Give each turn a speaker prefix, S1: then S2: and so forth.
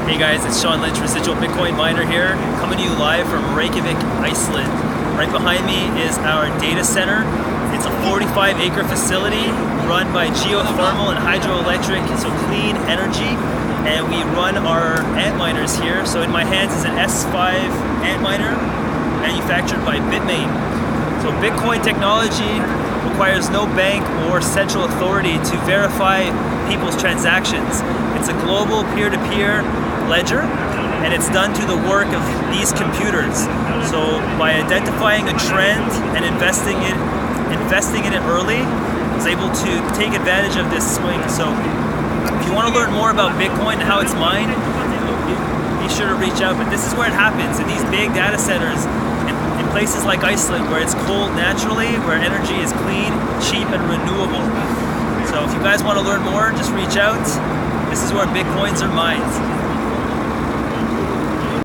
S1: Hey guys, it's Sean Lynch, residual Bitcoin miner here, coming to you live from Reykjavik, Iceland. Right behind me is our data center. It's a 45-acre facility run by geothermal and hydroelectric, so clean energy. And we run our Antminers here. So in my hands is an S5 Antminer manufactured by Bitmain. So Bitcoin technology requires no bank or central authority to verify people's transactions. It's a global peer-to-peer ledger, and it's done through the work of these computers. So by identifying a trend and investing in it early, I was able to take advantage of this swing. So if you want to learn more about Bitcoin and how it's mined, be sure to reach out. But this is where it happens, in these big data centers, in places like Iceland, where it's cold naturally, where energy is clean, cheap, and renewable. So if you guys want to learn more, just reach out. This is where Bitcoins are mined.